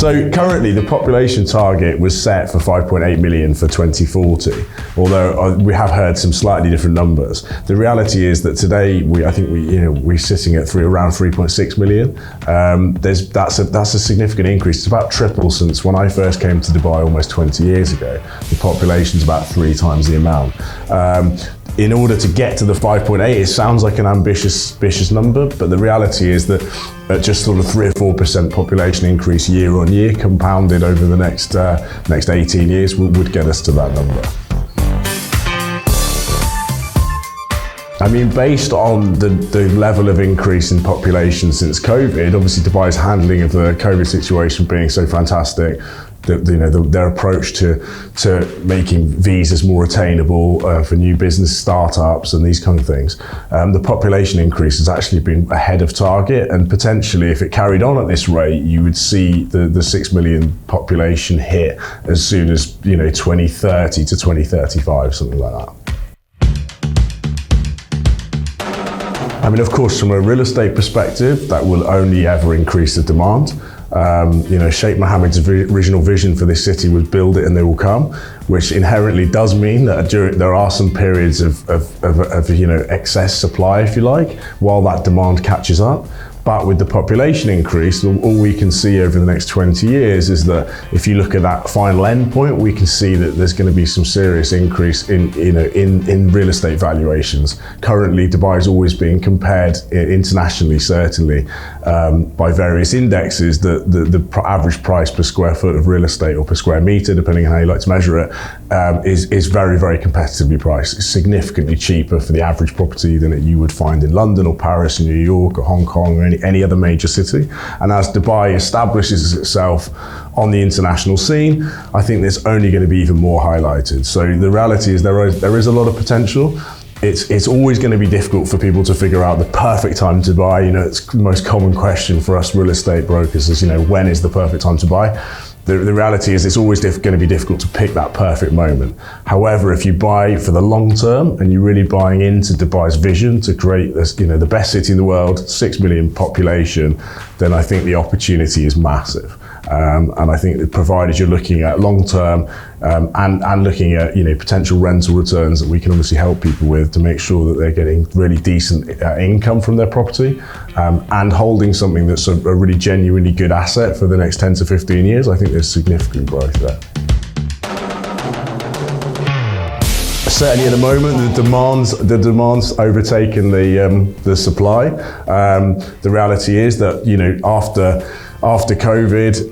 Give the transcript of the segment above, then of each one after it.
So currently the population target was set for 5.8 million for 2040, although we have heard some slightly different numbers. The reality is that today we're sitting at around 3.6 million. That's a significant increase. It's about triple since when I first came to Dubai almost 20 years ago. The population's about 3 times the amount. In order to get to the 5.8, it sounds like an ambitious number, but the reality is that at just sort of 3 or 4% population increase year on year, compounded over the next 18 years, would get us to that number. I mean, based on the level of increase in population since COVID, obviously Dubai's handling of the COVID situation being so fantastic, their approach to making visas more attainable for new business startups and these kind of things, the population increase has actually been ahead of target, and potentially if it carried on at this rate, you would see the 6 million population hit as soon as 2030 to 2035, something like that. I mean, of course, from a real estate perspective, that will only ever increase the demand. Sheikh Mohammed's original vision for this city was build it and they will come, which inherently does mean that there are some periods of excess supply, if you like, while that demand catches up. But with the population increase, all we can see over the next 20 years is that if you look at that final end point, we can see that there's going to be some serious increase in real estate valuations. Currently, Dubai is always being compared internationally, certainly, by various indexes. The average price per square foot of real estate, or per square meter, depending on how you like to measure it, is very, very competitively priced. It's significantly cheaper for the average property than you would find in London or Paris or New York or Hong Kong or any other major city. And as Dubai establishes itself on the international scene, I think there's only going to be even more highlighted. So the reality is there is a lot of potential. It's always going to be difficult for people to figure out the perfect time to buy. It's the most common question for us real estate brokers is, when is the perfect time to buy? The reality is it's always going to be difficult to pick that perfect moment. However, if you buy for the long term and you're really buying into Dubai's vision to create this, the best city in the world, 6 million population, then I think the opportunity is massive. And I think that provided you're looking at long term and looking at potential rental returns that we can obviously help people with to make sure that they're getting really decent income from their property and holding something that's a really genuinely good asset for the next 10 to 15 years, I think there's significant growth there. Certainly at the moment, the demand's overtaken the supply. The reality is that after COVID,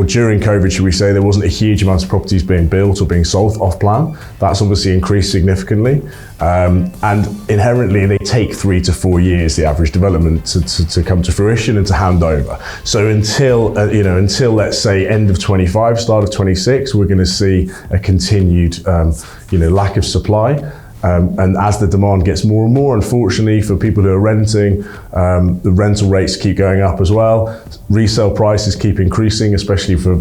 during COVID, should we say, there wasn't a huge amount of properties being built or being sold off plan. That's obviously increased significantly. And inherently, they take 3 to 4 years, the average development, to come to fruition and to hand over. So until let's say end of 25, start of 26, we're going to see a continued lack of supply. And as the demand gets more and more, unfortunately, for people who are renting, the rental rates keep going up as well. Resale prices keep increasing, especially for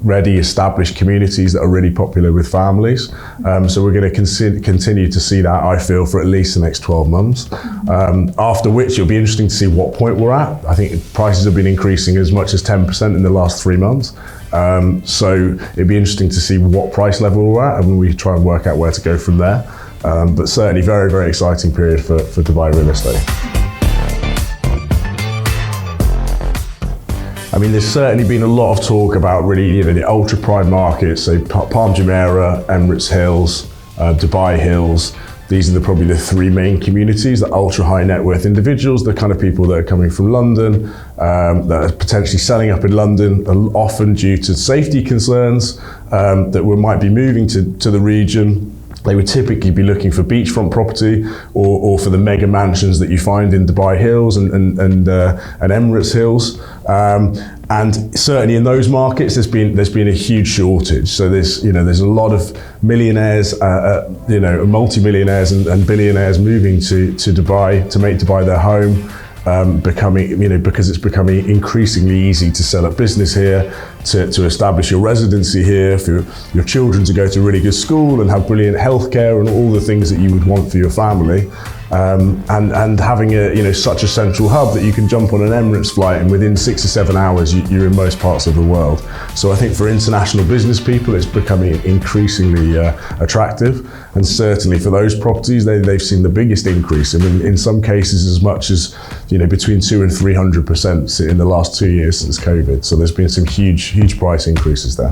ready established communities that are really popular with families. So we're going to continue to see that, I feel, for at least the next 12 months. After which it'll be interesting to see what point we're at. I think prices have been increasing as much as 10% in the last 3 months. So it'd be interesting to see what price level we're at, and we try and work out where to go from there. But certainly very, very exciting period for Dubai real estate. I mean, there's certainly been a lot of talk about really, the ultra prime markets, so Palm Jumeirah, Emirates Hills, Dubai Hills. These are probably the 3 main communities, the ultra high net worth individuals, the kind of people that are coming from London, that are potentially selling up in London, often due to safety concerns, that might be moving to the region. They would typically be looking for beachfront property or for the mega mansions that you find in Dubai Hills and Emirates Hills. And certainly in those markets, there's been a huge shortage. So there's a lot of millionaires, multi-millionaires and billionaires moving to Dubai to make Dubai their home. Because it's becoming increasingly easy to set up business here, to establish your residency here, for your children to go to really good school and have brilliant healthcare and all the things that you would want for your family. And having such a central hub that you can jump on an Emirates flight and within 6 or 7 hours you're in most parts of the world. So I think for international business people it's becoming increasingly attractive, and certainly for those properties they've seen the biggest increase. I mean, in some cases as much as between 200% and 300% in the last 2 years since COVID. So there's been some huge price increases there.